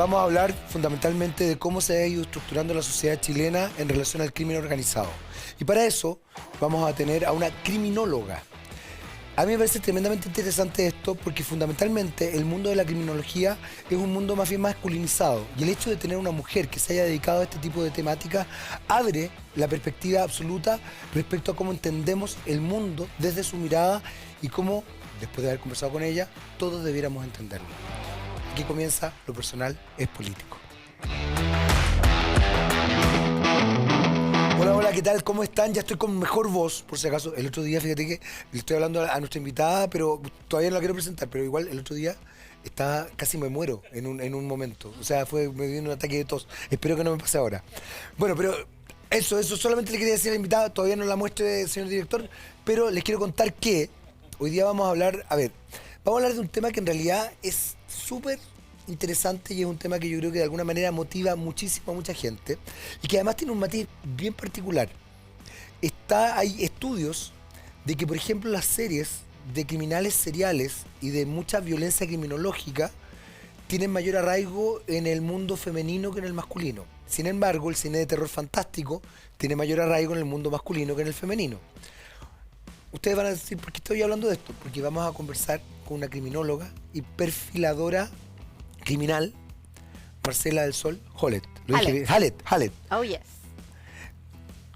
vamos a hablar fundamentalmente de cómo se ha ido estructurando la sociedad chilena en relación al crimen organizado. Y para eso vamos a tener a una criminóloga. A mí me parece tremendamente interesante esto porque fundamentalmente el mundo de la criminología es un mundo más bien masculinizado. Y el hecho de tener una mujer que se haya dedicado a este tipo de temáticas abre la perspectiva absoluta respecto a cómo entendemos el mundo desde su mirada y cómo, después de haber conversado con ella, todos debiéramos entenderlo. Aquí comienza Lo Personal es Político. Hola, hola, ¿qué tal? ¿Cómo están? Ya estoy con mejor voz, por si acaso. El otro día, fíjate que le estoy hablando a nuestra invitada, pero todavía no la quiero presentar, pero igual el otro día casi me muero en un momento. O sea, me dio un ataque de tos. Espero que no me pase ahora. Bueno, pero eso solamente le quería decir a la invitada, todavía no la muestre, señor director, pero les quiero contar que hoy día vamos a hablar, vamos a hablar de un tema que en realidad es súper interesante y es un tema que yo creo que de alguna manera motiva muchísimo a mucha gente y que además tiene un matiz bien particular. Hay estudios de que, por ejemplo, las series de criminales seriales y de mucha violencia criminológica tienen mayor arraigo en el mundo femenino que en el masculino. Sin embargo, el cine de terror fantástico tiene mayor arraigo en el mundo masculino que en el femenino. Ustedes van a decir, ¿por qué estoy hablando de esto? Porque vamos a conversar con una criminóloga y perfiladora criminal, Marcela del Sol Hallet. Lo dije bien. Hallet. Oh, yes.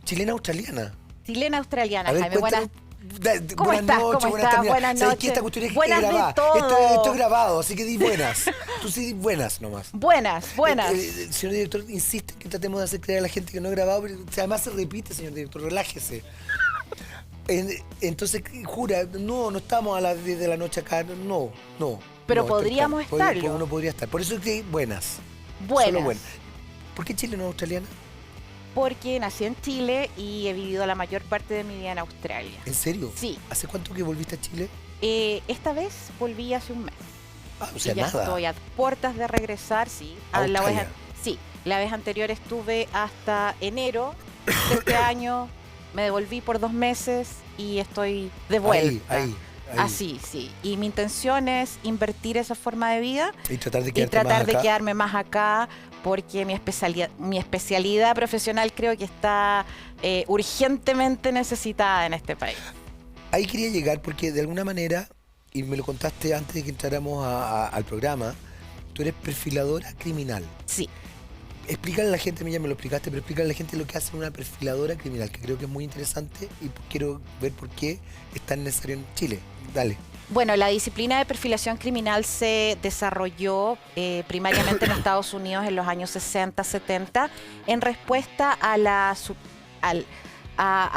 Chilena-australiana. Chilena-australiana, Jaime. Buenas ¿Cómo estás? Buenas noches. ¿Sabes que esta cuestión es Buenas grabada? de todo. Esto es grabado, así que di buenas. Tú sí di buenas nomás. Buenas. El señor director insiste en que tratemos de hacer creer a la gente que no es grabado, pero además se repite, señor director, relájese. Entonces, jura, no estamos a las 10 de la noche acá, no. Pero podríamos estarlo. Uno podría estar. Por eso es que buenas. Buenas. Solo buenas. ¿Por qué Chile no es australiana? Porque nací en Chile y he vivido la mayor parte de mi vida en Australia. ¿En serio? Sí. ¿Hace cuánto que volviste a Chile? Esta vez volví hace un mes. O sea, y ya nada. estoy a puertas de regresar, sí. La vez anterior estuve hasta enero de este año. Me devolví por 2 meses y estoy de vuelta. Ahí. Así, sí. Y mi intención es invertir esa forma de vida y tratar de quedarme más acá, porque mi especialidad profesional creo que está urgentemente necesitada en este país. Ahí quería llegar porque de alguna manera, y me lo contaste antes de que entráramos al programa, tú eres perfiladora criminal. Sí. Explícale a la gente, a mí ya me lo explicaste, pero explícale a la gente lo que hace una perfiladora criminal, que creo que es muy interesante y quiero ver por qué es tan necesario en Chile. Dale. Bueno, la disciplina de perfilación criminal se desarrolló primariamente en Estados Unidos en los años 60, 70, en respuesta a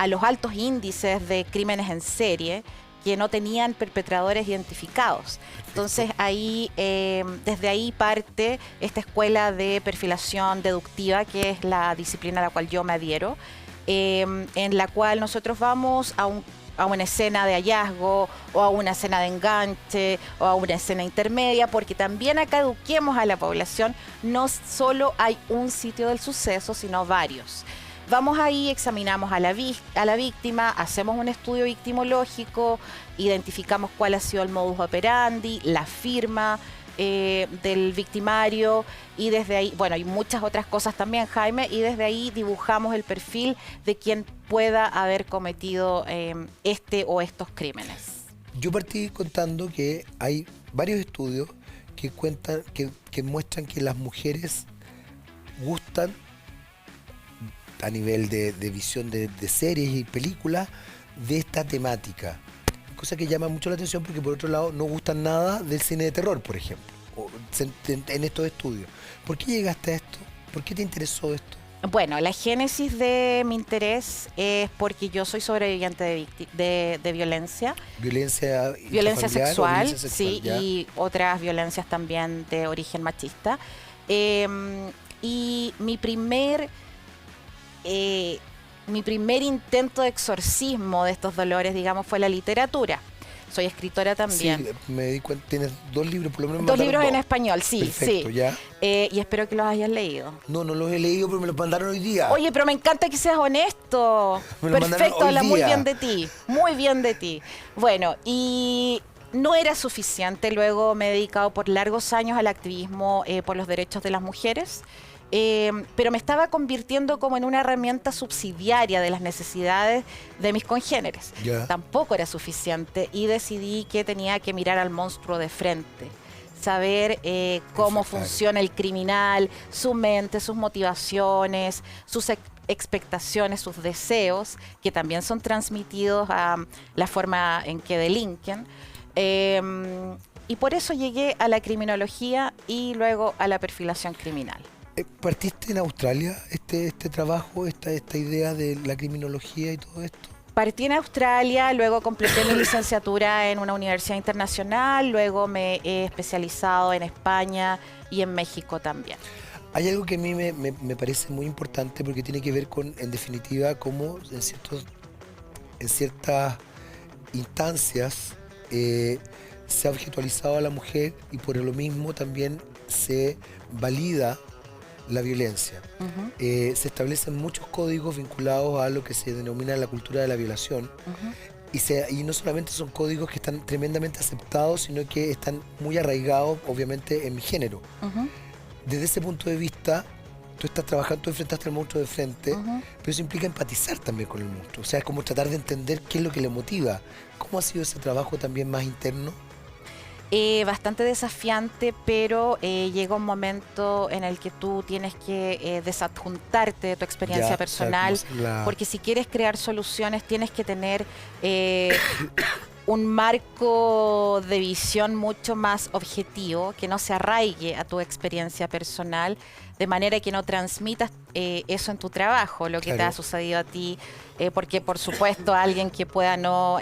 los altos índices de crímenes en serie que no tenían perpetradores identificados. Entonces desde ahí parte esta escuela de perfilación deductiva, que es la disciplina a la cual yo me adhiero, en la cual nosotros vamos a una escena de hallazgo o a una escena de enganche o a una escena intermedia, porque también acá eduquemos a la población, no solo hay un sitio del suceso, sino varios. Vamos ahí, examinamos a la víctima, hacemos un estudio victimológico, identificamos cuál ha sido el modus operandi, la firma del victimario, y desde ahí, bueno, hay muchas otras cosas también, Jaime, y desde ahí dibujamos el perfil de quien pueda haber cometido este o estos crímenes. Yo partí contando que hay varios estudios que muestran que las mujeres gustan a nivel de visión de series y películas de esta temática, cosa que llama mucho la atención porque por otro lado no gustan nada del cine de terror, por ejemplo, en estos estudios. ¿Por qué llegaste a esto? ¿Por qué te interesó esto? Bueno, la génesis de mi interés es porque yo soy sobreviviente de violencia. Violencia sexual, sí, ya. Y otras violencias también de origen machista. Y mi primer intento de exorcismo de estos dolores, digamos, fue la literatura. Soy escritora también. Sí, me di cuenta, tienes 2 libros, por lo menos. 2 libros en español, sí. Perfecto, sí. Ya. Y espero que los hayas leído. No los he leído, pero me los mandaron hoy día. Oye, pero me encanta que seas honesto. Perfecto, habla muy bien de ti. Muy bien de ti. Bueno, y no era suficiente. Luego me he dedicado por largos años al activismo por los derechos de las mujeres. Pero me estaba convirtiendo como en una herramienta subsidiaria de las necesidades de mis congéneres. Tampoco era suficiente y decidí que tenía que mirar al monstruo de frente, saber cómo funciona el criminal, su mente, sus motivaciones, sus expectaciones, sus deseos, que también son transmitidos a la forma en que delinquen. Y por eso llegué a la criminología y luego a la perfilación criminal. ¿Partiste en Australia este trabajo, esta idea de la criminología y todo esto? Partí en Australia, luego completé mi licenciatura en una universidad internacional, luego me he especializado en España y en México también. Hay algo que a mí me parece muy importante porque tiene que ver con, en definitiva, cómo en ciertas instancias se ha objetualizado a la mujer y por lo mismo también se valida la violencia. Se establecen muchos códigos vinculados a lo que se denomina la cultura de la violación. Y no solamente son códigos que están tremendamente aceptados, sino que están muy arraigados, obviamente, en mi género. Desde ese punto de vista, tú estás trabajando, tú enfrentaste al monstruo de frente, pero eso implica empatizar también con el monstruo. O sea, es como tratar de entender qué es lo que le motiva. ¿Cómo ha sido ese trabajo también más interno? Bastante desafiante, pero llega un momento en el que tú tienes que desadjuntarte de tu experiencia personal, o sea, porque si quieres crear soluciones tienes que tener un marco de visión mucho más objetivo, que no se arraigue a tu experiencia personal, de manera que no transmitas eso en tu trabajo, lo que te ha sucedido a ti, porque por supuesto alguien que pueda no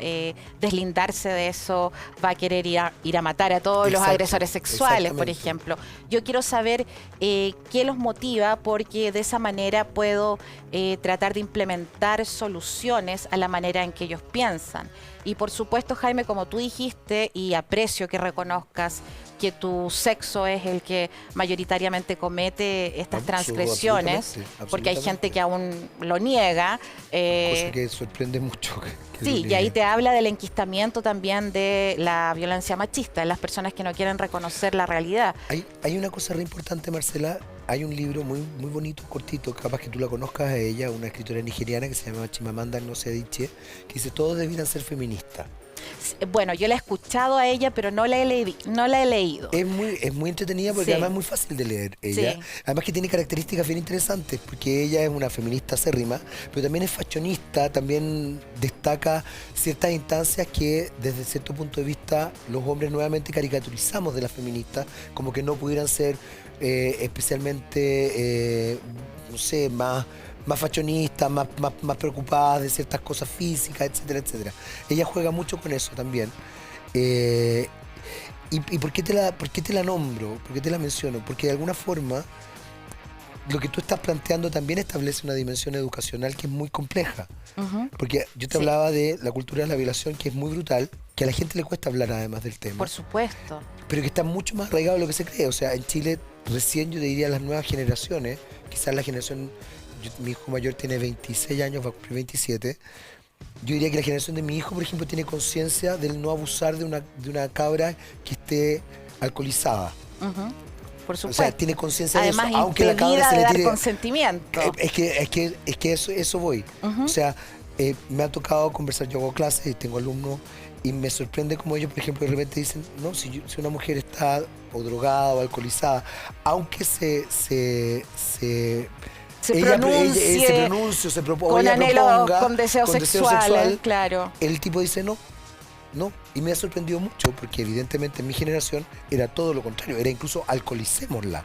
deslindarse de eso va a querer ir a matar a todos los agresores sexuales, por ejemplo. Yo quiero saber qué los motiva, porque de esa manera puedo tratar de implementar soluciones a la manera en que ellos piensan. Y por supuesto, Jaime, como tú dijiste, y aprecio que reconozcas que tu sexo es el que mayoritariamente comete estas transgresiones, porque hay gente que aún lo niega. Cosa que sorprende mucho. Sí, y ahí te habla del enquistamiento también de la violencia machista, de las personas que no quieren reconocer la realidad. Hay una cosa re importante, Marcela. Hay un libro muy bonito, cortito, capaz que tú la conozcas a ella, una escritora nigeriana que se llama Chimamanda Ngozi Adichie, que dice: todos debieran ser feministas. Bueno, yo la he escuchado a ella, pero no la he leído. Es muy entretenida porque además es muy fácil de leer ella. Sí. Además que tiene características bien interesantes, porque ella es una feminista acérrima, pero también es fashionista, también destaca ciertas instancias que desde cierto punto de vista los hombres nuevamente caricaturizamos de las feministas, como que no pudieran ser especialmente, no sé, más fashionistas, más preocupadas de ciertas cosas físicas, etcétera, etcétera. Ella juega mucho con eso también. ¿Y por qué te la nombro? ¿Por qué te la menciono? Porque de alguna forma lo que tú estás planteando también establece una dimensión educacional que es muy compleja. Porque yo te hablaba de la cultura de la violación, que es muy brutal, que a la gente le cuesta hablar además del tema. Por supuesto. Pero que está mucho más arraigado de lo que se cree. O sea, en Chile recién, yo te diría, las nuevas generaciones, quizás la generación... mi hijo mayor tiene 26 años, va a cumplir 27. Yo diría que la generación de mi hijo, por ejemplo, tiene conciencia del no abusar de una cabra que esté alcoholizada. Por supuesto. O sea, tiene conciencia de eso, además, aunque la cabra se de le dar tire... consentimiento. Es que eso voy. O sea, me ha tocado conversar, yo hago clases y tengo alumnos, y me sorprende como ellos, por ejemplo, de repente dicen: no, si una mujer está o drogada o alcoholizada, aunque se pronuncie, se con anhelo, con deseo sexual, claro. El tipo dice no. Y me ha sorprendido mucho porque evidentemente en mi generación era todo lo contrario, era incluso alcoholicémosla.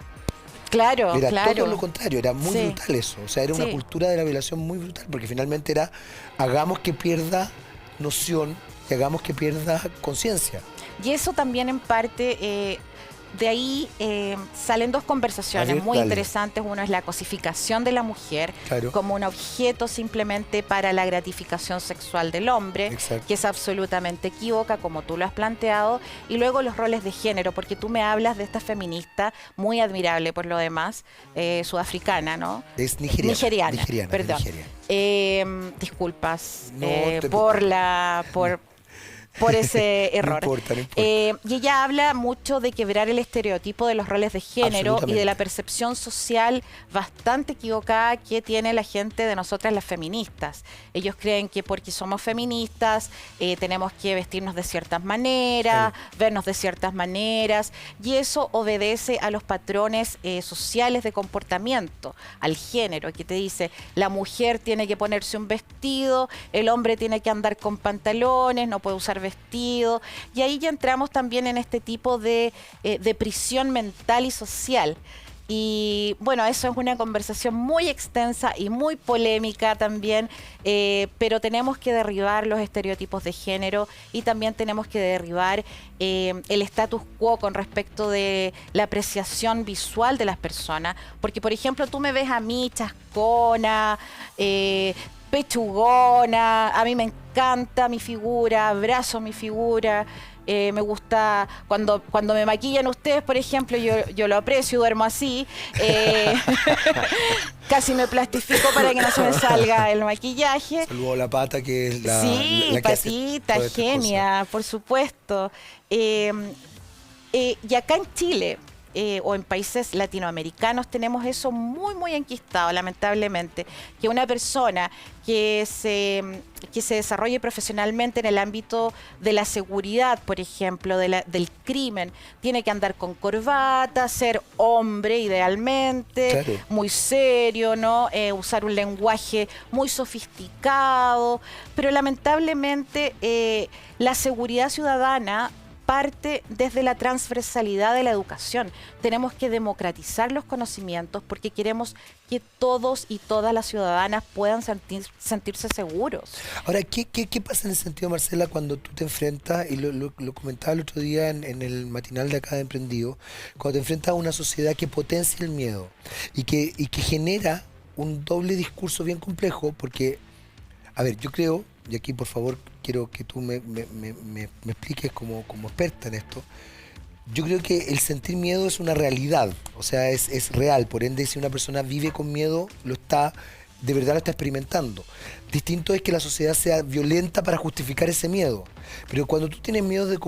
Claro, era todo lo contrario, era muy brutal eso. O sea, era una cultura de la violación muy brutal, porque finalmente era: hagamos que pierda noción y hagamos que pierda conciencia. Y eso también en parte... de ahí salen dos conversaciones muy interesantes. Uno es la cosificación de la mujer como un objeto simplemente para la gratificación sexual del hombre, que es absolutamente equívoca, como tú lo has planteado. Y luego los roles de género, porque tú me hablas de esta feminista muy admirable por lo demás, sudafricana, ¿no? Es nigeriana. Perdón. Nigeria. Disculpas No, por por ese error. No importa. Y ella habla mucho de quebrar el estereotipo de los roles de género y de la percepción social bastante equivocada que tiene la gente de nosotras las feministas. Ellos creen que porque somos feministas tenemos que vestirnos de ciertas maneras, vernos de ciertas maneras, y eso obedece a los patrones sociales de comportamiento, al género, que te dice la mujer tiene que ponerse un vestido, el hombre tiene que andar con pantalones, no puede usar vestido, y ahí ya entramos también en este tipo de prisión mental y social. Y bueno, eso es una conversación muy extensa y muy polémica también, pero tenemos que derribar los estereotipos de género y también tenemos que derribar el status quo con respecto de la apreciación visual de las personas. Porque, por ejemplo, tú me ves a mí chascona, pechugona, a mí me encanta mi figura, abrazo mi figura. Me gusta cuando me maquillan ustedes, por ejemplo, yo lo aprecio, duermo así. Casi me plastifico para que no se me salga el maquillaje. Saludo a la Pata, que es la, sí, la que Patita, hace genia, por supuesto. Y acá en Chile, o en países latinoamericanos, tenemos eso muy, muy enquistado, lamentablemente, que una persona que se desarrolle profesionalmente en el ámbito de la seguridad, por ejemplo, del crimen, tiene que andar con corbata, ser hombre idealmente, claro, muy serio, ¿no? Usar un lenguaje muy sofisticado, pero lamentablemente la seguridad ciudadana parte desde la transversalidad de la educación. Tenemos que democratizar los conocimientos porque queremos que todos y todas las ciudadanas puedan sentirse seguros. Ahora, ¿qué pasa en ese sentido, Marcela, cuando tú te enfrentas, y lo comentaba el otro día en el matinal de acá de Emprendido, cuando te enfrentas a una sociedad que potencia el miedo y que genera un doble discurso bien complejo? Porque, a ver, yo creo, y aquí por favor quiero que tú me expliques como experta en esto, yo creo que el sentir miedo es una realidad, o sea, es real, por ende si una persona vive con miedo, de verdad lo está experimentando. Distinto es que la sociedad sea violenta para justificar ese miedo, pero cuando tú tienes miedos,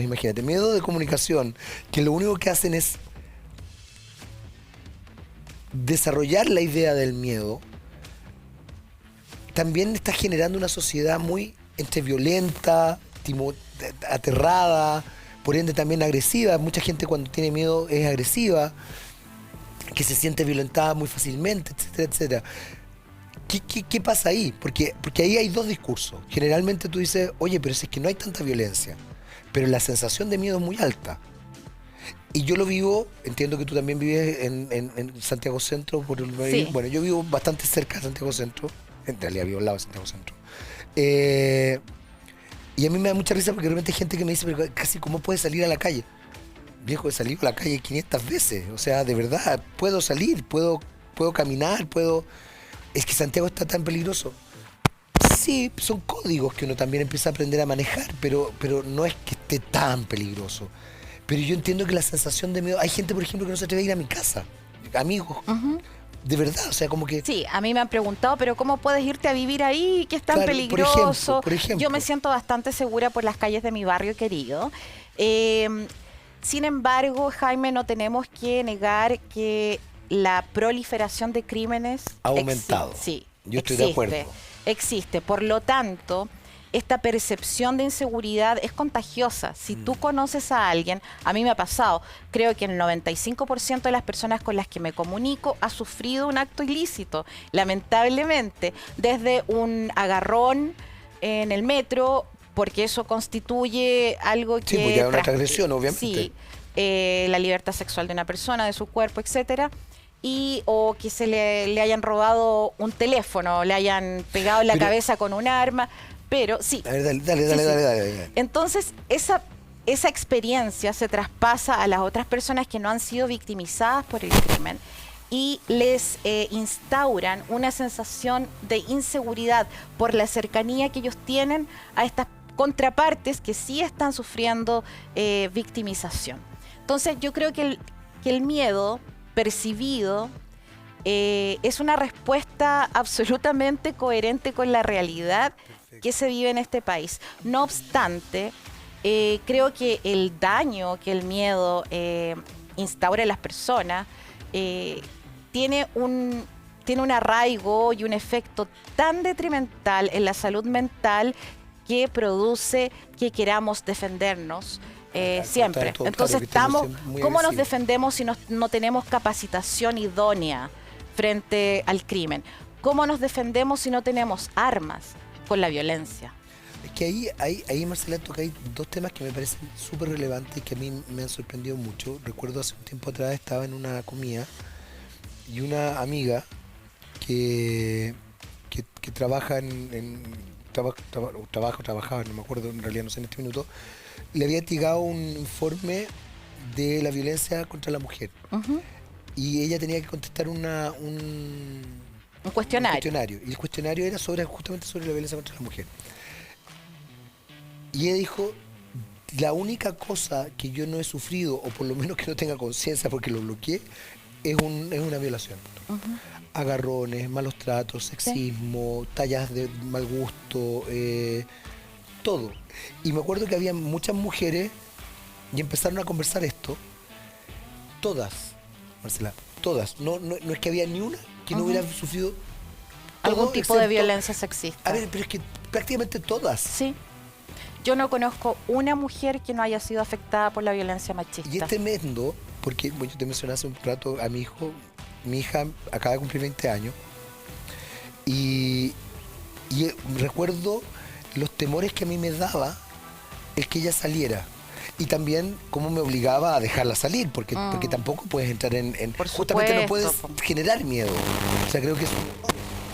imagínate, miedo de comunicación, que lo único que hacen es desarrollar la idea del miedo, también está generando una sociedad muy violenta, aterrada, por ende también agresiva. Mucha gente cuando tiene miedo es agresiva, que se siente violentada muy fácilmente, etcétera, etcétera. ¿Qué pasa ahí? Porque ahí hay dos discursos. Generalmente tú dices, oye, pero si es que no hay tanta violencia, pero la sensación de miedo es muy alta. Y yo lo vivo, entiendo que tú también vives en Santiago Centro. Sí. Bueno, yo vivo bastante cerca de Santiago Centro. En realidad vivo al lado de Santiago Centro. Y a mí me da mucha risa porque de repente hay gente que me dice, pero casi, ¿cómo puedes salir a la calle? Viejo, he salido a la calle 500 veces. O sea, de verdad, puedo salir, puedo caminar, Es que Santiago está tan peligroso. Sí, son códigos que uno también empieza a aprender a manejar, pero no es que esté tan peligroso. Pero yo entiendo que la sensación de miedo... Hay gente, por ejemplo, que no se atreve a ir a mi casa. Amigos. De verdad, o sea, como que... Sí, a mí me han preguntado, pero ¿cómo puedes irte a vivir ahí? Que es tan peligroso. Por ejemplo. Yo me siento bastante segura por las calles de mi barrio querido. Sin embargo, Jaime, no tenemos que negar que la proliferación de crímenes ha aumentado. Sí, yo estoy de acuerdo. Existe. Por lo tanto, esta percepción de inseguridad es contagiosa. Si tú conoces a alguien, a mí me ha pasado, creo que el 95% de las personas con las que me comunico ha sufrido un acto ilícito, lamentablemente, desde un agarrón en el metro, porque eso constituye algo que... Sí, porque hay una transgresión, obviamente. Sí, la libertad sexual de una persona, de su cuerpo, etcétera. O que se le hayan robado un teléfono, le hayan pegado en la cabeza con un arma. Pero sí. A ver, dale. Entonces, esa experiencia se traspasa a las otras personas que no han sido victimizadas por el crimen y les instauran una sensación de inseguridad por la cercanía que ellos tienen a estas contrapartes que sí están sufriendo victimización. Entonces, yo creo que el miedo percibido es una respuesta absolutamente coherente con la realidad que se vive en este país. No obstante, creo que el daño que el miedo instaura en las personas tiene un arraigo y un efecto tan detrimental en la salud mental que produce que queramos defendernos siempre. Entonces, ¿cómo nos defendemos si no tenemos capacitación idónea frente al crimen? ¿Cómo nos defendemos si no tenemos armas? Con la violencia. Es que ahí Marcela, toca hay dos temas que me parecen súper relevantes y que a mí me han sorprendido mucho. Recuerdo hace un tiempo atrás estaba en una comida y una amiga que trabaja trabajaba, no me acuerdo, en realidad no sé en este minuto, le había llegado un informe de la violencia contra la mujer. Y ella tenía que contestar un cuestionario. Y el cuestionario era justamente sobre la violencia contra la mujer. Y ella dijo, la única cosa que yo no he sufrido, o por lo menos que no tenga conciencia porque lo bloqueé, es una violación. Agarrones, malos tratos, sexismo, tallas de mal gusto, todo. Y me acuerdo que había muchas mujeres y empezaron a conversar esto, todas, Marcela, todas. No es que había ni una que no hubiera sufrido algún tipo de violencia sexista. A ver, pero es que prácticamente todas. Sí. Yo no conozco una mujer que no haya sido afectada por la violencia machista. Y es tremendo, porque bueno, yo te mencioné hace un rato a mi hija acaba de cumplir 20 años, y recuerdo los temores que a mí me daba el que ella saliera. Y también cómo me obligaba a dejarla salir, porque tampoco puedes entrar justamente no puedes generar miedo. O sea, creo que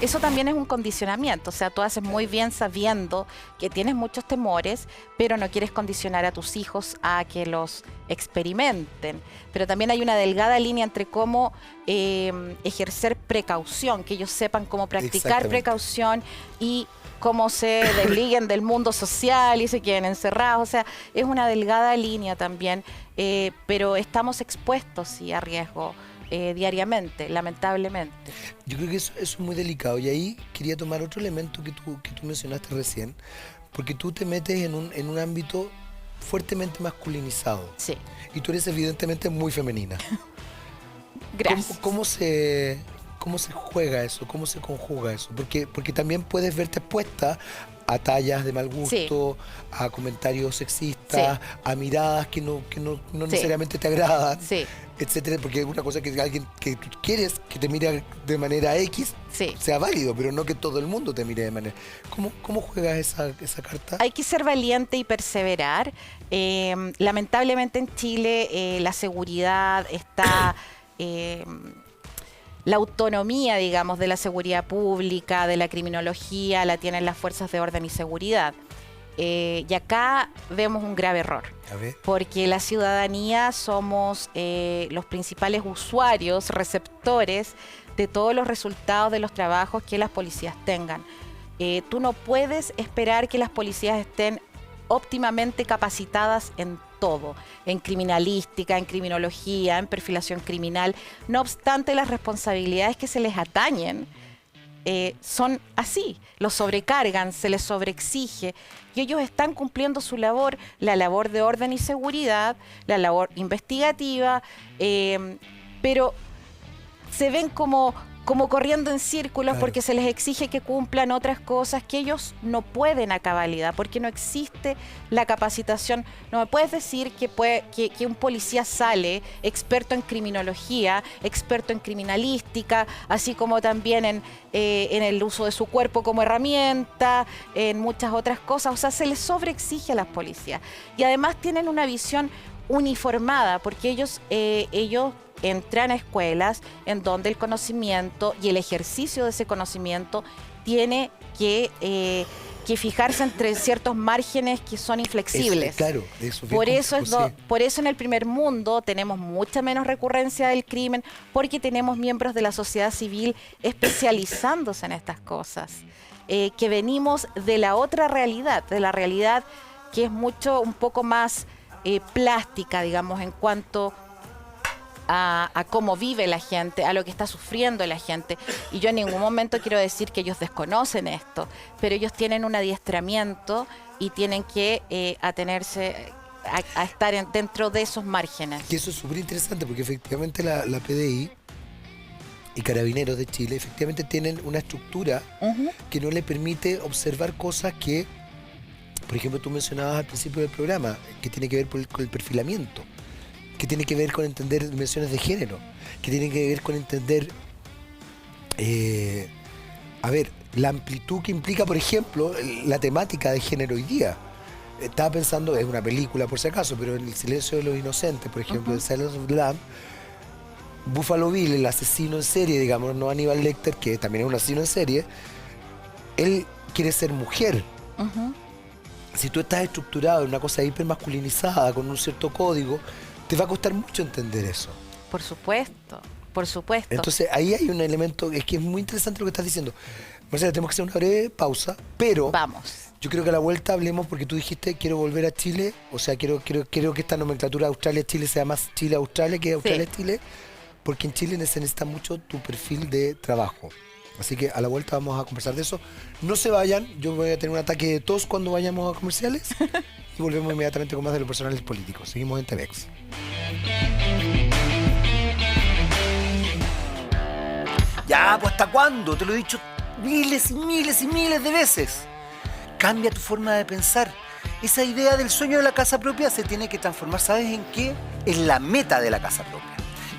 eso también es un condicionamiento. O sea, tú haces muy bien sabiendo que tienes muchos temores, pero no quieres condicionar a tus hijos a que los experimenten. Pero también hay una delgada línea entre cómo ejercer precaución, que ellos sepan cómo practicar precaución y cómo se desliguen del mundo social y se queden encerrados. O sea, es una delgada línea también, pero estamos expuestos sí, a riesgo diariamente, lamentablemente. Yo creo que eso es muy delicado, y ahí quería tomar otro elemento que tú mencionaste recién, porque tú te metes en un ámbito fuertemente masculinizado. Sí. Y tú eres evidentemente muy femenina. Gracias. ¿Cómo se juega eso? ¿Cómo se conjuga eso? Porque también puedes verte expuesta a tallas de mal gusto, a comentarios sexistas, a miradas que no necesariamente te agradan, etcétera. Porque una cosa que alguien que tú quieres que te mire de manera X sea válido, pero no que todo el mundo te mire de manera. ¿Cómo juegas esa carta? Hay que ser valiente y perseverar. Lamentablemente en Chile la seguridad está... la autonomía, digamos, de la seguridad pública, de la criminología, la tienen las fuerzas de orden y seguridad. Y acá vemos un grave error, porque la ciudadanía somos los principales usuarios, receptores de todos los resultados de los trabajos que las policías tengan. Tú no puedes esperar que las policías estén óptimamente capacitadas en todo, en criminalística, en criminología, en perfilación criminal. No obstante, las responsabilidades que se les atañen son así, los sobrecargan, se les sobreexige, y ellos están cumpliendo su labor, la labor de orden y seguridad, la labor investigativa, pero se ven como corriendo en círculos, porque se les exige que cumplan otras cosas que ellos no pueden a cabalidad, porque no existe la capacitación. No me puedes decir que un policía sale experto en criminología, experto en criminalística, así como también en el uso de su cuerpo como herramienta, en muchas otras cosas. O sea, se les sobreexige a las policías. Y además tienen una visión uniformada, porque ellos entran a escuelas en donde el conocimiento y el ejercicio de ese conocimiento tiene que fijarse entre ciertos márgenes que son inflexibles. Claro, eso por eso en el primer mundo tenemos mucha menos recurrencia del crimen, porque tenemos miembros de la sociedad civil especializándose en estas cosas, que venimos de la otra realidad, de la realidad que es un poco más plástica, digamos, en cuanto a cómo vive la gente, a lo que está sufriendo la gente. Y yo en ningún momento quiero decir que ellos desconocen esto, pero ellos tienen un adiestramiento y tienen que atenerse a estar dentro de esos márgenes. Y eso es súper interesante porque efectivamente la PDI y Carabineros de Chile efectivamente tienen una estructura que no le permite observar cosas que, por ejemplo, tú mencionabas al principio del programa, que tiene que ver con el perfilamiento, que tiene que ver con entender dimensiones de género, que tiene que ver con entender, la amplitud que implica, por ejemplo, la temática de género hoy día. Estaba pensando, es una película por si acaso, pero en El silencio de los inocentes, por ejemplo, de Silence of the Lamb, Buffalo Bill, el asesino en serie, digamos, no Aníbal Lecter, que también es un asesino en serie, él quiere ser mujer. Si tú estás estructurado en una cosa hipermasculinizada, con un cierto código, te va a costar mucho entender eso. Por supuesto, por supuesto. Entonces ahí hay un elemento, es que es muy interesante lo que estás diciendo. Marcela, tenemos que hacer una breve pausa, pero vamos. Yo creo que a la vuelta hablemos, porque tú dijiste quiero volver a Chile, o sea, quiero que esta nomenclatura Australia-Chile sea más Chile-Australia que Australia-Chile, porque en Chile se necesita mucho tu perfil de trabajo. Así que a la vuelta vamos a conversar de eso. No se vayan, yo voy a tener un ataque de tos cuando vayamos a comerciales y volvemos inmediatamente con más de los personales políticos. Seguimos en TVX. Ya, pues ¿hasta cuándo? Te lo he dicho miles y miles y miles de veces. Cambia tu forma de pensar. Esa idea del sueño de la casa propia se tiene que transformar, ¿sabes en qué? En la meta de la casa propia.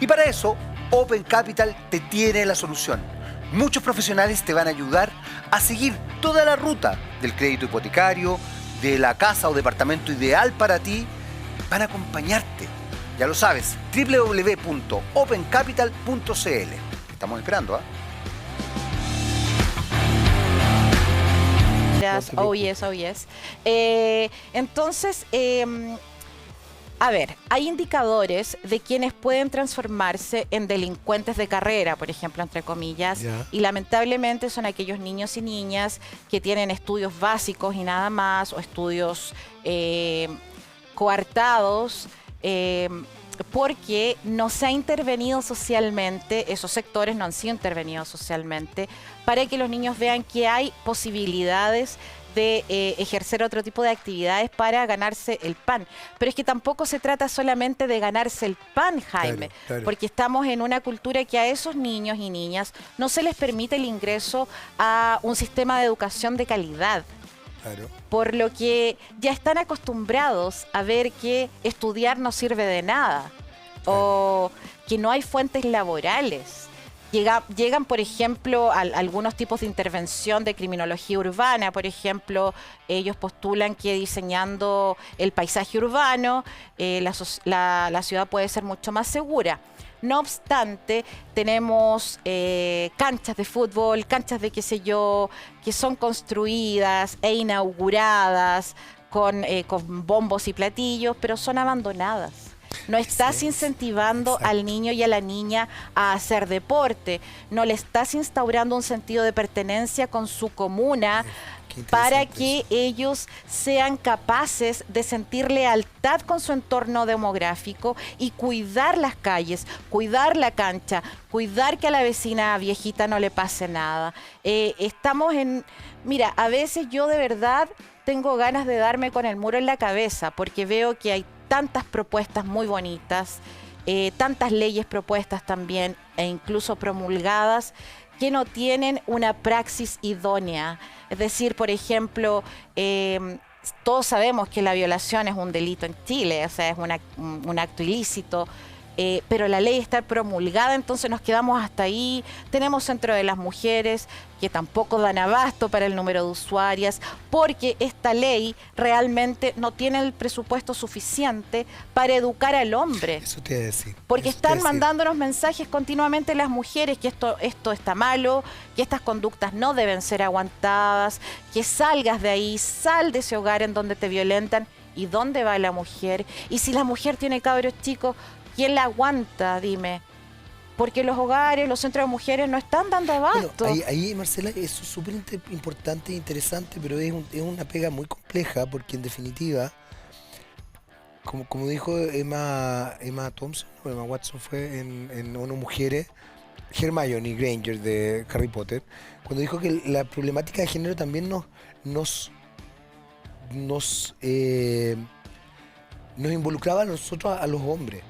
Y para eso, Open Capital te tiene la solución. Muchos profesionales te van a ayudar a seguir toda la ruta del crédito hipotecario, de la casa o departamento ideal para ti. Van a acompañarte. Ya lo sabes, www.opencapital.cl. Estamos esperando, ¿ah? Oh yes, oh yes. Entonces, a ver, hay indicadores de quienes pueden transformarse en delincuentes de carrera, por ejemplo, entre comillas, y lamentablemente son aquellos niños y niñas que tienen estudios básicos y nada más, o estudios coartados, porque no se ha intervenido socialmente, esos sectores no han sido intervenidos socialmente, para que los niños vean que hay posibilidades de ejercer otro tipo de actividades para ganarse el pan. Pero es que tampoco se trata solamente de ganarse el pan, Jaime, claro. Porque estamos en una cultura que a esos niños y niñas no se les permite el ingreso a un sistema de educación de calidad. Claro. Por lo que ya están acostumbrados a ver que estudiar no sirve de nada, claro, o que no hay fuentes laborales. Llegan, por ejemplo, a algunos tipos de intervención de criminología urbana. Por ejemplo, ellos postulan que diseñando el paisaje urbano, la ciudad puede ser mucho más segura. No obstante, tenemos canchas de fútbol, canchas de qué sé yo, que son construidas e inauguradas con bombos y platillos, pero son abandonadas. No estás incentivando al niño y a la niña a hacer deporte, no le estás instaurando un sentido de pertenencia con su comuna para que ellos sean capaces de sentir lealtad con su entorno demográfico y cuidar las calles, cuidar la cancha, cuidar que a la vecina viejita no le pase nada. Estamos en... Mira, a veces yo de verdad tengo ganas de darme con el muro en la cabeza porque veo que hay tantas propuestas muy bonitas, tantas leyes propuestas también e incluso promulgadas que no tienen una praxis idónea. Es decir, por ejemplo, todos sabemos que la violación es un delito en Chile, o sea, es un acto ilícito, pero la ley está promulgada, entonces nos quedamos hasta ahí. Tenemos Centro de las Mujeres, que tampoco dan abasto para el número de usuarias, porque esta ley realmente no tiene el presupuesto suficiente para educar al hombre. Eso te iba a decir. Porque están mandándonos mensajes continuamente las mujeres que esto está malo, que estas conductas no deben ser aguantadas, que salgas de ahí, sal de ese hogar en donde te violentan. ¿Y dónde va la mujer? Y si la mujer tiene cabros chicos, ¿quién la aguanta? Dime. Porque los hogares, los centros de mujeres no están dando abasto. Bueno, ahí, Marcela, eso es súper importante e interesante, pero es una pega muy compleja porque, en definitiva, como dijo Emma Thompson, o Emma Watson fue en ONU Mujeres, Hermione Granger de Harry Potter, cuando dijo que la problemática de género también nos, nos, eh, nos involucraba a nosotros, a los hombres.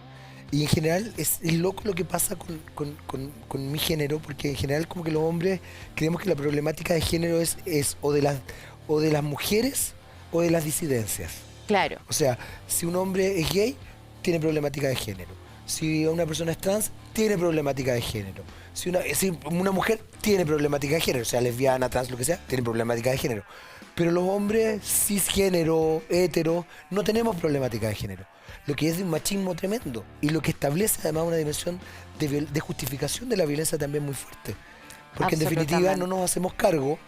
Y en general es loco lo que pasa con mi género, porque en general como que los hombres creemos que la problemática de género es o de las mujeres o de las disidencias. Claro. O sea, si un hombre es gay, tiene problemática de género. Si una persona es trans, tiene problemática de género. Si una mujer tiene problemática de género, o sea, lesbiana, trans, lo que sea, tiene problemática de género. Pero los hombres cisgénero, hetero, no tenemos problemática de género. Lo que es de un machismo tremendo. Y lo que establece además una dimensión de justificación de la violencia también muy fuerte. Porque en definitiva no nos hacemos cargo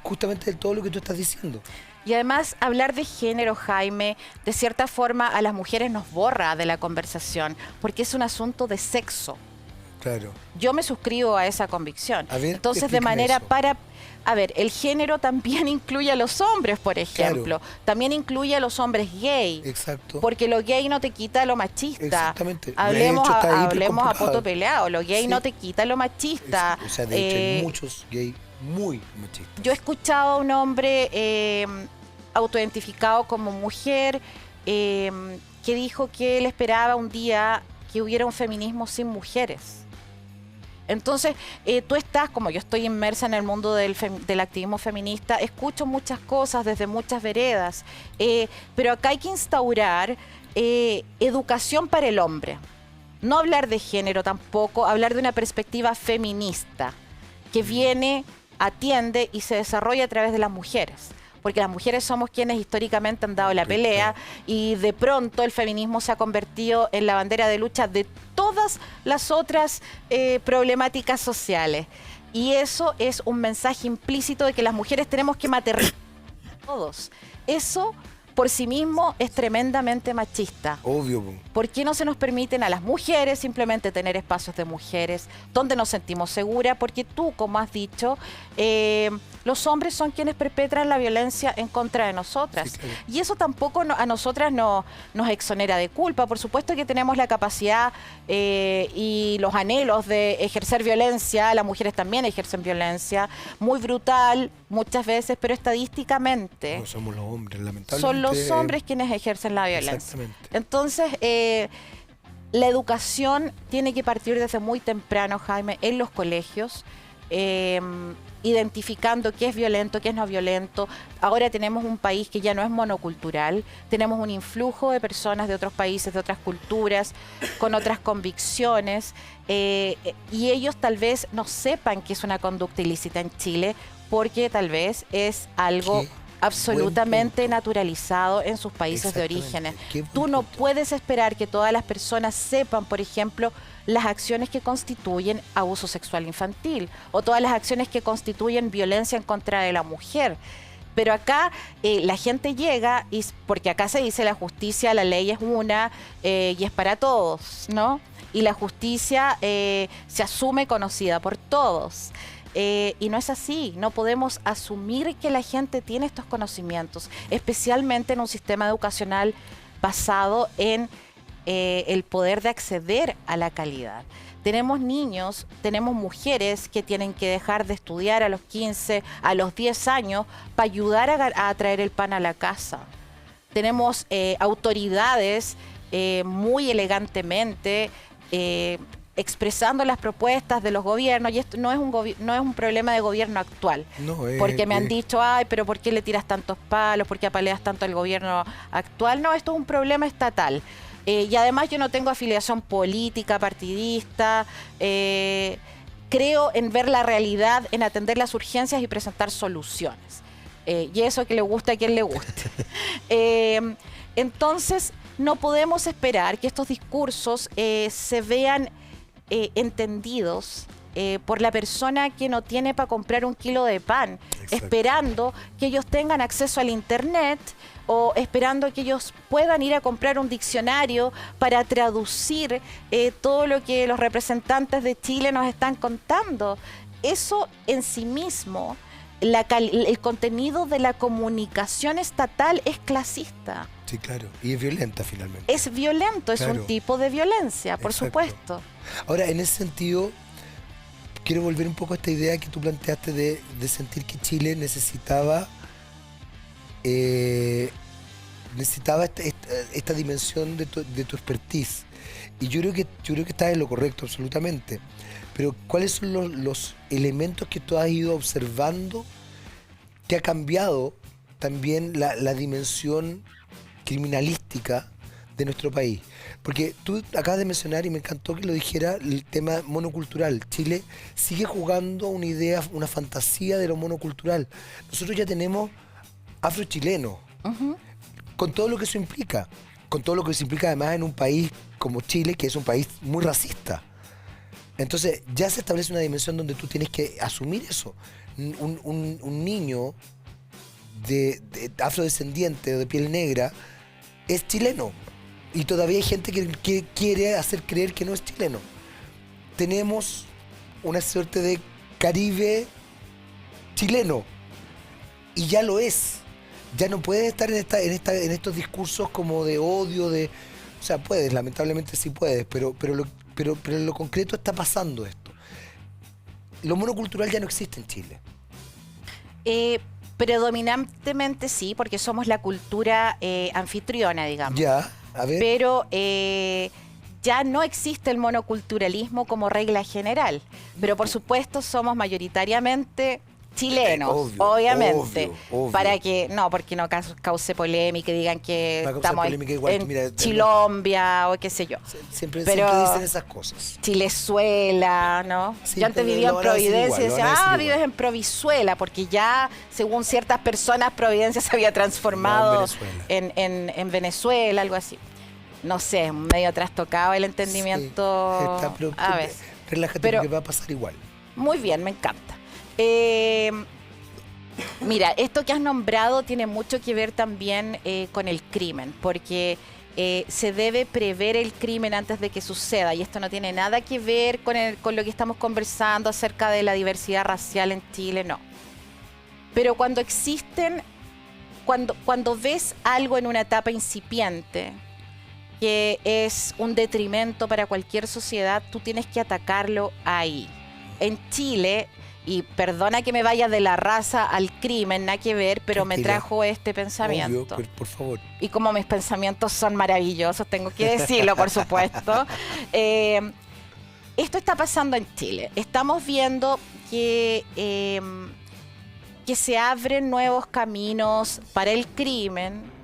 justamente de todo lo que tú estás diciendo. Y además, hablar de género, Jaime, de cierta forma a las mujeres nos borra de la conversación, porque es un asunto de sexo. Claro. Yo me suscribo a esa convicción. A ver, entonces, de manera eso. A ver, el género también incluye a los hombres, por ejemplo. Claro. También incluye a los hombres gay. Exacto. Porque lo gay no te quita lo machista. Exactamente. Hablemos, De hecho, está hablemos a hipercomparado. poto peleado. Lo gay Sí. no te quita lo machista. O sea, de hecho, hay muchos gays muy machistas. Yo he escuchado a un hombre autoidentificado como mujer que dijo que él esperaba un día que hubiera un feminismo sin mujeres. Entonces, tú estás, como yo estoy inmersa en el mundo del activismo feminista, escucho muchas cosas desde muchas veredas, pero acá hay que instaurar educación para el hombre. No hablar de género tampoco, hablar de una perspectiva feminista que viene, atiende y se desarrolla a través de las mujeres. Porque las mujeres somos quienes históricamente han dado la pelea y de pronto el feminismo se ha convertido en la bandera de lucha de todas las otras problemáticas sociales. Y eso es un mensaje implícito de que las mujeres tenemos que maternizar a todos. Eso por sí mismo es tremendamente machista. Obvio. ¿Por qué no se nos permiten a las mujeres simplemente tener espacios de mujeres donde nos sentimos seguras? Porque tú, como has dicho, los hombres son quienes perpetran la violencia en contra de nosotras. Sí, claro. Y eso tampoco a nosotras nos exonera de culpa. Por supuesto que tenemos la capacidad y los anhelos de ejercer violencia. Las mujeres también ejercen violencia, muy brutal muchas veces, pero estadísticamente No somos los hombres, lamentablemente. son los hombres quienes ejercen la violencia. Exactamente. Entonces, la educación tiene que partir desde muy temprano, Jaime, en los colegios, identificando qué es violento, qué es no violento. Ahora tenemos un país que ya no es monocultural, tenemos un influjo de personas de otros países, de otras culturas, con otras convicciones, y ellos tal vez no sepan que es una conducta ilícita en Chile, porque tal vez es algo Qué absolutamente buen punto. naturalizado en sus países de Exactamente. orígenes. Qué buen Tú no punto. puedes esperar que todas las personas sepan, por ejemplo, las acciones que constituyen abuso sexual infantil o todas las acciones que constituyen violencia en contra de la mujer. Pero acá la gente llega, porque acá se dice la justicia, la ley es una y es para todos, ¿no? Y la justicia se asume conocida por todos. Y no es así, no podemos asumir que la gente tiene estos conocimientos, especialmente en un sistema educacional basado en el poder de acceder a la calidad. Tenemos niños, tenemos mujeres que tienen que dejar de estudiar a los 15, a los 10 años para ayudar a traer el pan a la casa. Tenemos autoridades muy elegantemente expresando las propuestas de los gobiernos, y esto no es un problema de gobierno actual. No, Porque me han dicho, ay, pero ¿por qué le tiras tantos palos? ¿Por qué apaleas tanto al gobierno actual? No, esto es un problema estatal. Y además yo no tengo afiliación política, partidista. Creo en ver la realidad, en atender las urgencias y presentar soluciones. Y eso que le guste a quien le guste. Entonces, no podemos esperar que estos discursos se vean entendidos por la persona que no tiene para comprar un kilo de pan, esperando que ellos tengan acceso al internet o esperando que ellos puedan ir a comprar un diccionario para traducir todo lo que los representantes de Chile nos están contando. Eso en sí mismo, el contenido de la comunicación estatal es clasista. Sí, claro. Y es violenta finalmente. Es violento, es Claro. un tipo de violencia, por Exacto. supuesto. Ahora, en ese sentido, quiero volver un poco a esta idea que tú planteaste de sentir que Chile necesitaba esta dimensión de tu expertise. Y yo creo que estás en lo correcto, absolutamente. Pero ¿cuáles son los elementos que tú has ido observando que ha cambiado también la dimensión criminalística de nuestro país? Porque tú acabas de mencionar, y me encantó que lo dijera, el tema monocultural. Chile sigue jugando una idea, una fantasía de lo monocultural. Nosotros ya tenemos afrochilenos, con todo lo que eso implica, con todo lo que eso implica además en un país como Chile, que es un país muy racista. Entonces ya se establece una dimensión donde tú tienes que asumir eso. Un niño de afrodescendiente o de piel negra es chileno. Y todavía hay gente que quiere hacer creer que no es chileno. Tenemos una suerte de Caribe chileno. Y ya lo es. Ya no puedes estar en estos discursos como de odio, o sea, puedes, lamentablemente sí puedes, pero en lo concreto está pasando esto. Lo monocultural ya no existe en Chile. Predominantemente sí, porque somos la cultura anfitriona, digamos. Ya, a ver. Pero ya no existe el monoculturalismo como regla general. Pero por supuesto somos mayoritariamente chilenos, Obvio, obviamente. obvio. Para que, no, porque no cause polémica y digan que Va a causar estamos polémica igual, en mira, Chilombia o qué sé yo. Siempre Pero- dicen esas cosas. Chilezuela, ¿no? Sí, Yo antes pero vivía lo en van a decir Providencia y igual, lo decía, van a decir vives igual". en Provizuela, porque ya, según ciertas personas, Providencia se había transformado Venezuela. en Venezuela, algo así. No sé, medio trastocado el entendimiento. Sí, está, pero a ver, relájate pero- porque va a pasar igual. muy bien, me encanta. Mira, esto que has nombrado tiene mucho que ver también con el crimen, porque se debe prever el crimen antes de que suceda, y esto no tiene nada que ver con lo que estamos conversando acerca de la diversidad racial en Chile, no. Pero cuando existen, cuando ves algo en una etapa incipiente que es un detrimento para cualquier sociedad, tú tienes que atacarlo ahí. En Chile, y perdona que me vaya de la raza al crimen, nada que ver, pero me Tranquila. trajo este pensamiento. Obvio, pero por favor. Y como mis pensamientos son maravillosos, tengo que decirlo, por supuesto. Esto está pasando en Chile. Estamos viendo que se abren nuevos caminos para el crimen.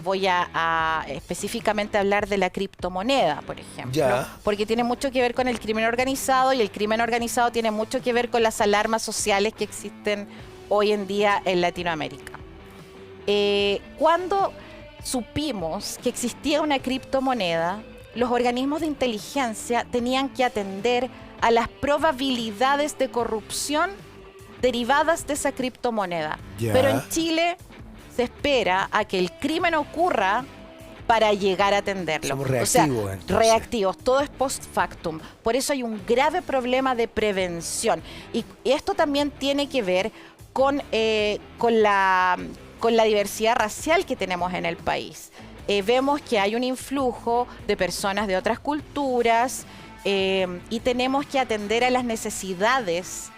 Voy a específicamente hablar de la criptomoneda, por ejemplo, Ya. porque tiene mucho que ver con el crimen organizado, y el crimen organizado tiene mucho que ver con las alarmas sociales que existen hoy en día en Latinoamérica. Cuando supimos que existía una criptomoneda, los organismos de inteligencia tenían que atender a las probabilidades de corrupción derivadas de esa criptomoneda. Ya. Pero en Chile se espera a que el crimen ocurra para llegar a atenderlo. Somos O sea, reactivos, entonces. reactivos, todo es post factum. Por eso hay un grave problema de prevención. Y esto también tiene que ver con la diversidad racial que tenemos en el país. Vemos que hay un influjo de personas de otras culturas y tenemos que atender a las necesidades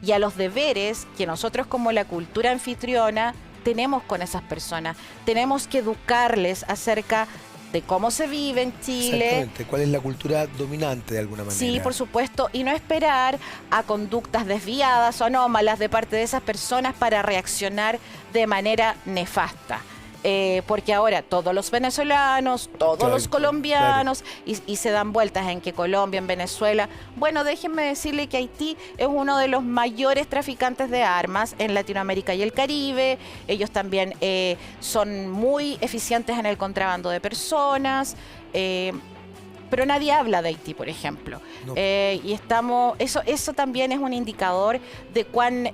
y a los deberes que nosotros como la cultura anfitriona tenemos con esas personas. Tenemos que educarles acerca de cómo se vive en Chile. Exactamente. ¿Cuál es la cultura dominante de alguna manera? Sí, por supuesto, y no esperar a conductas desviadas o anómalas de parte de esas personas para reaccionar de manera nefasta. Porque ahora todos los venezolanos, todos Claro, los colombianos, y se dan vueltas en que Colombia, en Venezuela. Bueno, déjenme decirle que Haití es uno de los mayores traficantes de armas en Latinoamérica y el Caribe. Ellos también son muy eficientes en el contrabando de personas. Pero nadie habla de Haití, por ejemplo. No. Y eso también es un indicador de cuán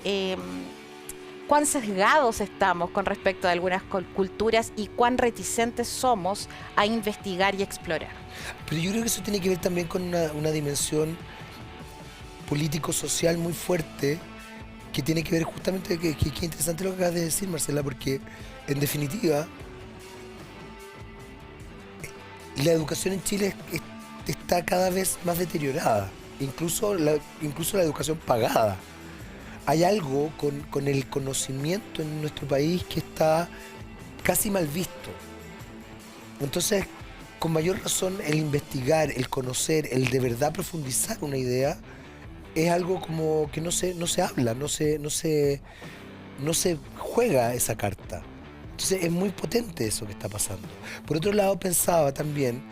sesgados estamos con respecto a algunas culturas y cuán reticentes somos a investigar y explorar. Pero yo creo que eso tiene que ver también con una dimensión político-social muy fuerte, que tiene que ver justamente, que interesante lo que acabas de decir, Marcela, porque en definitiva Y la educación en Chile está cada vez más deteriorada, incluso la educación pagada. Hay algo con el conocimiento en nuestro país que está casi mal visto. Entonces, con mayor razón, el investigar, el conocer, el de verdad profundizar una idea, es algo como que no se habla, no se juega esa carta. Entonces es muy potente eso que está pasando. Por otro lado, pensaba también,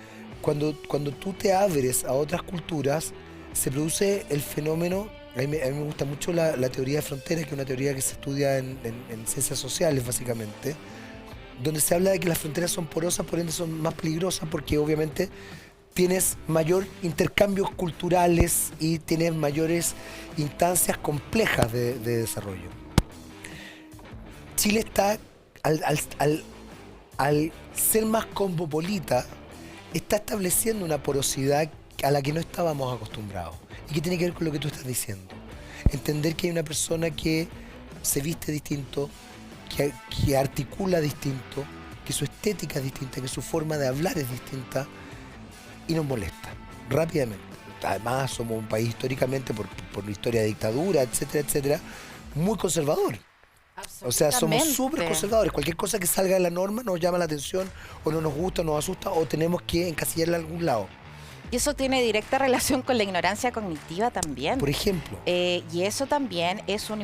cuando tú te abres a otras culturas, se produce el fenómeno. A mí me gusta mucho la teoría de fronteras, que es una teoría que se estudia en ciencias sociales, básicamente, donde se habla de que las fronteras son porosas, por ende son más peligrosas, porque obviamente tienes mayor intercambios culturales y tienes mayores instancias complejas de desarrollo. Chile está, al ser más cosmopolita, está estableciendo una porosidad a la que no estábamos acostumbrados y que tiene que ver con lo que tú estás diciendo. Entender que hay una persona que se viste distinto, que articula distinto, que su estética es distinta, que su forma de hablar es distinta y nos molesta rápidamente. Además, somos un país históricamente, por la historia de dictadura, etcétera, etcétera, muy conservador. O sea, somos súper conservadores. Cualquier cosa que salga de la norma nos llama la atención, o no nos gusta, nos asusta, o tenemos que encasillarla a algún lado. Y eso tiene directa relación con la ignorancia cognitiva también. Por ejemplo. Y eso también eso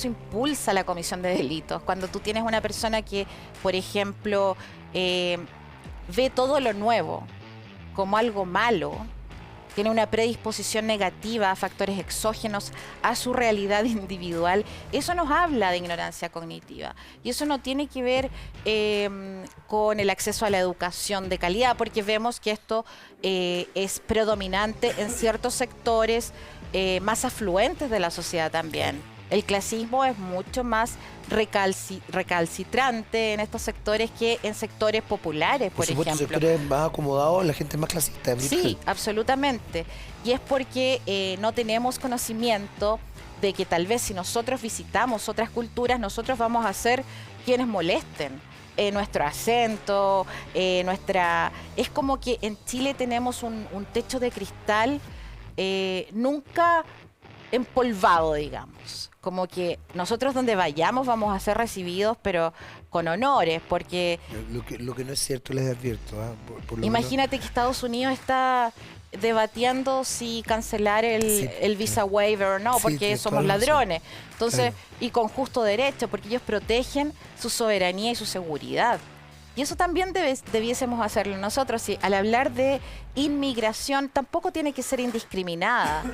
impulsa la comisión de delitos. Cuando tú tienes una persona que, por ejemplo, ve todo lo nuevo como algo malo, tiene una predisposición negativa a factores exógenos a su realidad individual, eso nos habla de ignorancia cognitiva. Y eso no tiene que ver con el acceso a la educación de calidad, porque vemos que esto es predominante en ciertos sectores más afluentes de la sociedad también. El clasismo es mucho más recalcitrante en estos sectores que en sectores populares, por ejemplo. Sectores más acomodados, la gente es más clasista. Sí, absolutamente. Y es porque no tenemos conocimiento de que tal vez si nosotros visitamos otras culturas, nosotros vamos a ser quienes molesten. Nuestro acento, Es como que en Chile tenemos un techo de cristal nunca empolvado, digamos. Como que nosotros donde vayamos vamos a ser recibidos, pero con honores, porque... Lo que no es cierto, les advierto. Imagínate que Estados Unidos está debatiendo si cancelar el visa waiver o no, porque somos ladrones. Entonces, y con justo derecho, porque ellos protegen su soberanía y su seguridad. Y eso también debiésemos hacerlo nosotros. Y al hablar de inmigración, tampoco tiene que ser indiscriminada.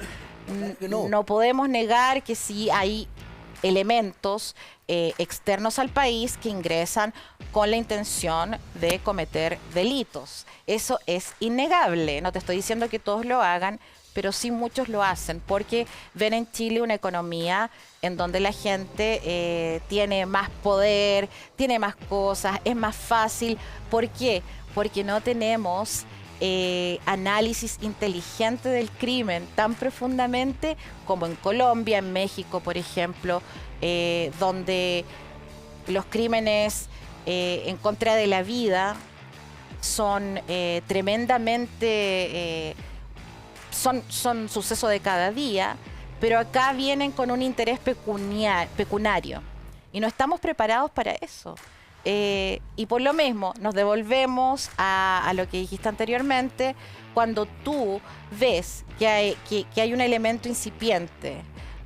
No podemos negar que sí hay elementos externos al país que ingresan con la intención de cometer delitos. Eso es innegable. No te estoy diciendo que todos lo hagan, pero sí muchos lo hacen porque ven en Chile una economía en donde la gente tiene más poder, tiene más cosas, es más fácil. ¿Por qué? Porque no tenemos análisis inteligente del crimen tan profundamente como en Colombia, en México, por ejemplo, donde los crímenes en contra de la vida son tremendamente... son sucesos de cada día, pero acá vienen con un interés pecuniario y no estamos preparados para eso. Y por lo mismo nos devolvemos a lo que dijiste anteriormente. Cuando tú ves que hay un elemento incipiente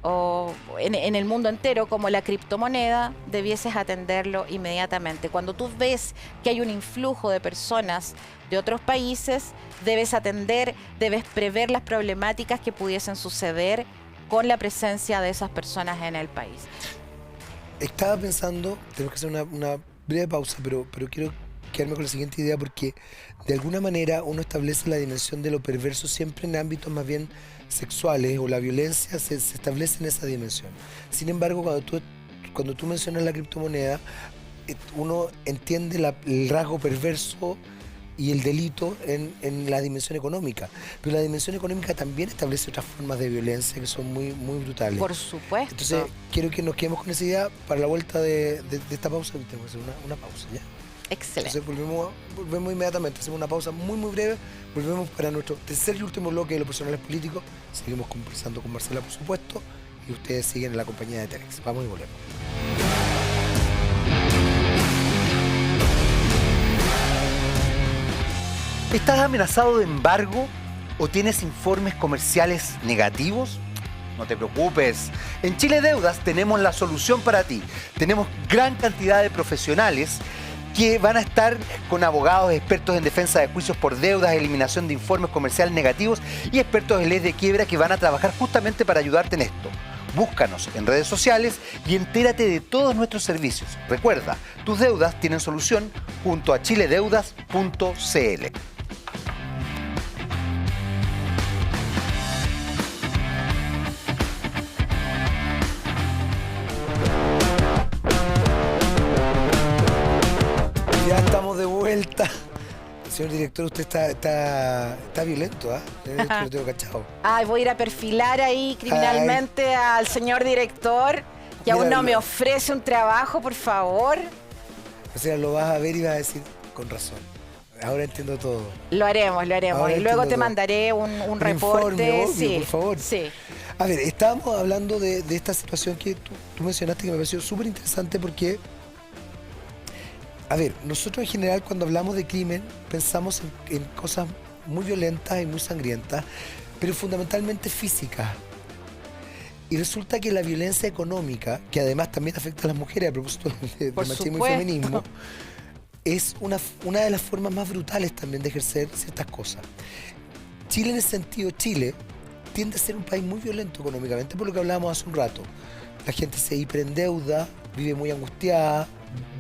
o en el mundo entero como la criptomoneda, debieses atenderlo inmediatamente. Cuando tú ves que hay un influjo de personas de otros países, debes prever las problemáticas que pudiesen suceder con la presencia de esas personas en el país. Estaba pensando, tenemos que hacer una breve pausa, pero quiero quedarme con la siguiente idea, porque de alguna manera uno establece la dimensión de lo perverso siempre en ámbitos más bien sexuales, o la violencia se establece en esa dimensión. Sin embargo, cuando tú mencionas la criptomoneda, uno entiende el rasgo perverso y el delito en la dimensión económica. Pero la dimensión económica también establece otras formas de violencia que son muy, muy brutales. Por supuesto. Entonces, quiero que nos quedemos con esa idea para la vuelta de esta pausa. Tenemos que hacer una pausa, ¿ya? Excelente. Entonces volvemos inmediatamente, hacemos una pausa muy muy breve, volvemos para nuestro tercer y último bloque de los personales políticos, seguimos conversando con Marcela por supuesto, y ustedes siguen en la compañía de Telex. Vamos y volvemos. ¿Estás amenazado de embargo o tienes informes comerciales negativos? No te preocupes. En Chile Deudas tenemos la solución para ti. Tenemos gran cantidad de profesionales que van a estar con abogados expertos en defensa de juicios por deudas, eliminación de informes comerciales negativos y expertos en ley de quiebra que van a trabajar justamente para ayudarte en esto. Búscanos en redes sociales y entérate de todos nuestros servicios. Recuerda, tus deudas tienen solución junto a chiledeudas.cl. Ya estamos de vuelta. Señor director, usted está violento, ¿ah? Lo tengo cachado. Ay, voy a ir a perfilar ahí criminalmente al señor director, que aún no me ofrece un trabajo, por favor. O sea, lo vas a ver y vas a decir, con razón. Ahora entiendo todo. Lo haremos. Ahora Y luego te todo. mandaré un reporte. Informe, obvio, Sí, por favor. sí. A ver, estábamos hablando de esta situación que tú mencionaste, que me pareció súper interesante porque, a ver, nosotros en general cuando hablamos de crimen pensamos en cosas muy violentas y muy sangrientas, pero fundamentalmente físicas. Y resulta que la violencia económica, que además también afecta a las mujeres a propósito de Por machismo y supuesto. feminismo, es una de las formas más brutales también de ejercer ciertas cosas. Chile en ese sentido, Chile tiende a ser un país muy violento económicamente, por lo que hablábamos hace un rato. La gente se hiperendeuda, vive muy angustiada,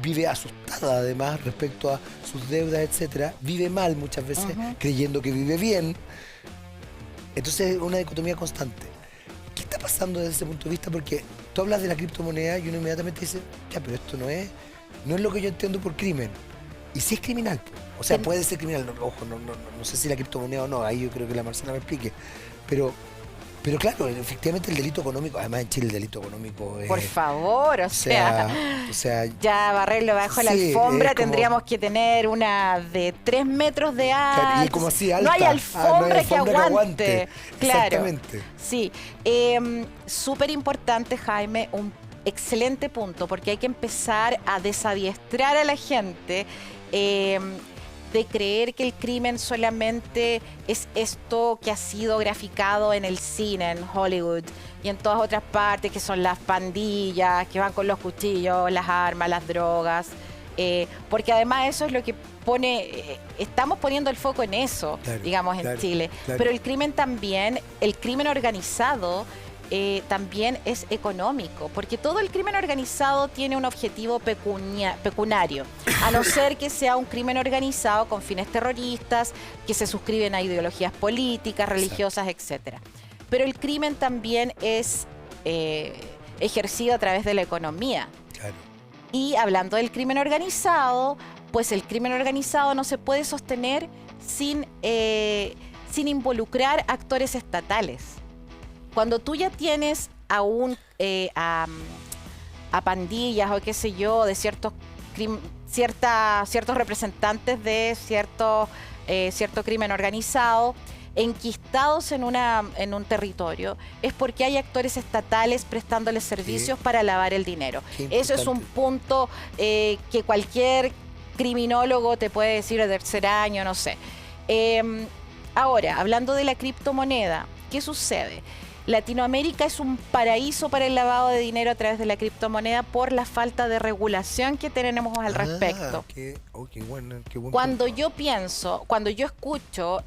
vive asustada además respecto a sus deudas, etcétera, vive mal muchas veces, creyendo que vive bien. Entonces es una dicotomía constante. ¿Qué está pasando desde ese punto de vista? Porque tú hablas de la criptomoneda y uno inmediatamente dice, ya, pero esto no es lo que yo entiendo por crimen. Y sí es criminal. O sea, puede ser criminal. No, ojo, no sé si la criptomoneda o no. Ahí yo creo que la Marcela me explique. Pero claro, efectivamente el delito económico, además en Chile el delito económico es... Por favor, o sea, ya barrerlo bajo la sí, alfombra, es como- tendríamos que tener una de 3 metros de alto. Claro, y como así alta. No hay alfombra, que aguante. Claro. Exactamente. Sí, súper importante, Jaime, un excelente punto, porque hay que empezar a desadiestrar a la gente de creer que el crimen solamente es esto que ha sido graficado en el cine, en Hollywood y en todas otras partes, que son las pandillas, que van con los cuchillos, las armas, las drogas, porque además eso es lo que estamos poniendo el foco en eso, Claro, digamos, en claro, Chile. claro. Pero el crimen también, el crimen organizado, también es económico, porque todo el crimen organizado tiene un objetivo pecuniario, a no ser que sea un crimen organizado con fines terroristas, que se suscriben a ideologías políticas, religiosas, etcétera. Pero el crimen también es ejercido a través de la economía. Claro. Y hablando del crimen organizado, pues el crimen organizado no se puede sostener sin involucrar actores estatales. Cuando tú ya tienes a pandillas o qué sé yo, de ciertos representantes de cierto crimen organizado, enquistados en un territorio, es porque hay actores estatales prestándoles servicios para lavar el dinero. Eso es un punto que cualquier criminólogo te puede decir de tercer año, no sé. Ahora, hablando de la criptomoneda, ¿qué sucede? Latinoamérica es un paraíso para el lavado de dinero a través de la criptomoneda por la falta de regulación que tenemos al respecto. Qué buen Cuando punto. cuando yo escucho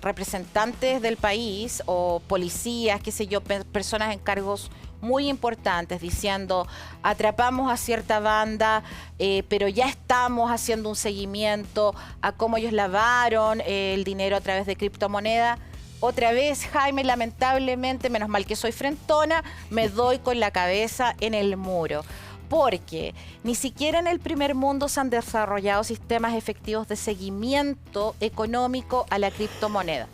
representantes del país o policías, qué sé yo, personas en cargos muy importantes diciendo atrapamos a cierta banda, pero ya estamos haciendo un seguimiento a cómo ellos lavaron el dinero a través de criptomoneda. Otra vez, Jaime, lamentablemente, menos mal que soy frentona, me doy con la cabeza en el muro. Porque ni siquiera en el primer mundo se han desarrollado sistemas efectivos de seguimiento económico a la criptomoneda.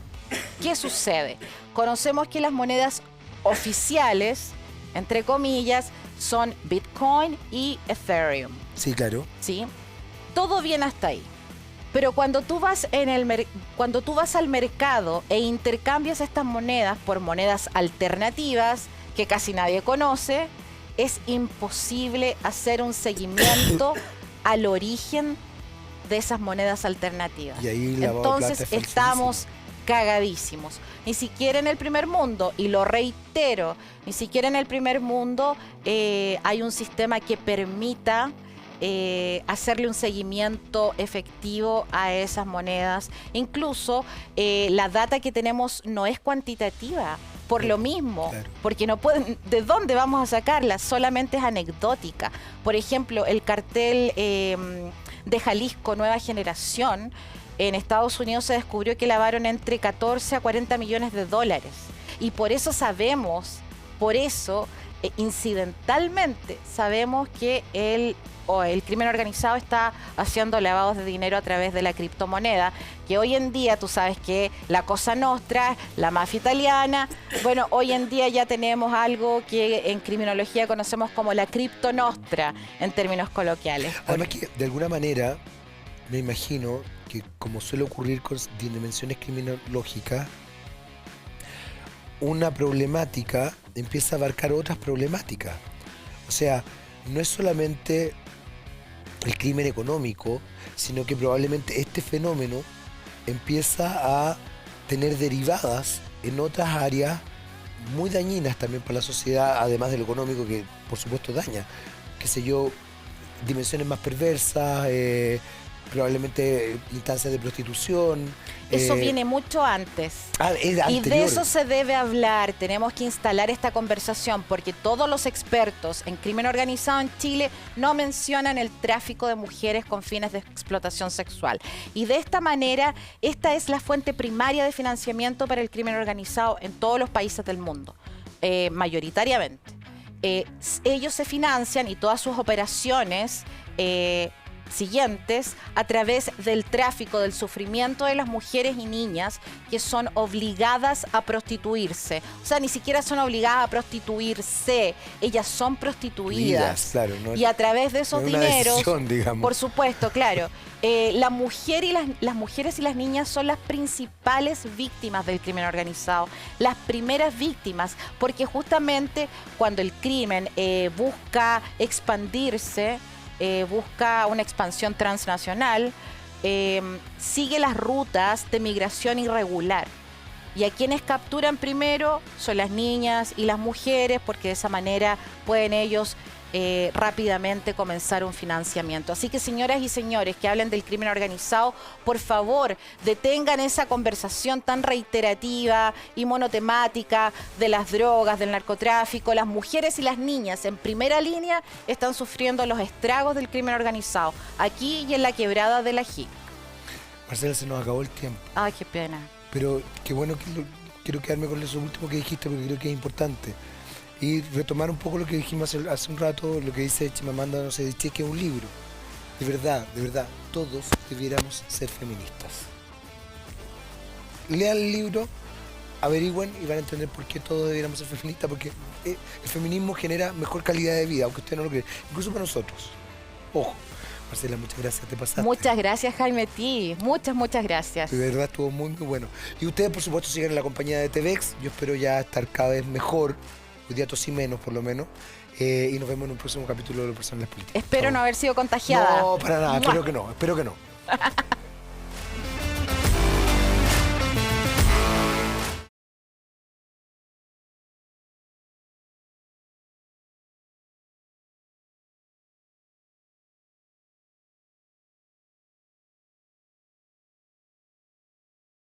¿Qué sucede? Conocemos que las monedas oficiales, entre comillas, son Bitcoin y Ethereum. Sí, claro. ¿Sí? todo bien hasta ahí. Pero cuando tú vas cuando tú vas al mercado e intercambias estas monedas por monedas alternativas que casi nadie conoce, es imposible hacer un seguimiento al origen de esas monedas alternativas. Y ahí lavado de Entonces plata es estamos cagadísimos. Ni siquiera en el primer mundo, y lo reitero, ni siquiera en el primer mundo hay un sistema que permita hacerle un seguimiento efectivo a esas monedas. Incluso la data que tenemos no es cuantitativa. Por lo mismo, claro. porque no pueden, ¿de dónde vamos a sacarla? Solamente es anecdótica. Por ejemplo, el cartel de Jalisco Nueva Generación, en Estados Unidos se descubrió que lavaron entre 14 a 40 millones de dólares. Y por eso sabemos, incidentalmente, sabemos que el crimen organizado está haciendo lavados de dinero a través de la criptomoneda, que hoy en día tú sabes que la Cosa Nostra, la mafia italiana, bueno, hoy en día ya tenemos algo que en criminología conocemos como la criptonostra en términos coloquiales. Además que de alguna manera me imagino que, como suele ocurrir con dimensiones criminológicas, una problemática empieza a abarcar otras problemáticas. O sea, no es solamente el crimen económico, sino que probablemente este fenómeno empieza a tener derivadas en otras áreas muy dañinas también para la sociedad, además de lo económico que por supuesto daña. Qué sé yo, dimensiones más perversas, probablemente instancias de prostitución. Eso viene mucho antes. Es Y anterior. de eso se debe hablar. Tenemos que instalar esta conversación porque todos los expertos en crimen organizado en Chile no mencionan el tráfico de mujeres con fines de explotación sexual. Y de esta manera, esta es la fuente primaria de financiamiento para el crimen organizado en todos los países del mundo, mayoritariamente. Ellos se financian y todas sus operaciones siguientes a través del tráfico, del sufrimiento de las mujeres y niñas que son obligadas a prostituirse. O sea, ni siquiera son obligadas a prostituirse, ellas son prostituidas. Claro, no, y a través de esos no es una dineros, decisión, digamos. por supuesto, claro, la mujer y las mujeres y las niñas son las principales víctimas del crimen organizado, las primeras víctimas, porque justamente cuando el crimen busca expandirse, busca una expansión transnacional, sigue las rutas de migración irregular. Y a quienes capturan primero son las niñas y las mujeres, porque de esa manera pueden ellos rápidamente comenzar un financiamiento. Así que, señoras y señores que hablen del crimen organizado, por favor, detengan esa conversación tan reiterativa y monotemática de las drogas, del narcotráfico. Las mujeres y las niñas en primera línea están sufriendo los estragos del crimen organizado, aquí y en la quebrada del Ají. Marcela, se nos acabó el tiempo. Ay, qué pena. Pero qué bueno que quiero quedarme con eso último que dijiste porque creo que es importante. Y retomar un poco lo que dijimos hace un rato, lo que dice Chimamanda Ngozi Adichie, que es un libro. De verdad, todos debiéramos ser feministas. Lean el libro, averigüen y van a entender por qué todos debiéramos ser feministas, porque el feminismo genera mejor calidad de vida, aunque usted no lo cree, incluso para nosotros. Ojo. Marcela, muchas gracias, te pasaste. Muchas gracias, Jaime, a ti. Muchas gracias. De verdad estuvo muy bueno. Y ustedes, por supuesto, sigan en la compañía de TVX. Yo espero ya estar cada vez mejor. Hoy día tosí menos, por lo menos. Y nos vemos en un próximo capítulo de Los Personales Políticos. Espero no haber sido contagiada. No, para nada. ¡Mua! Espero que no.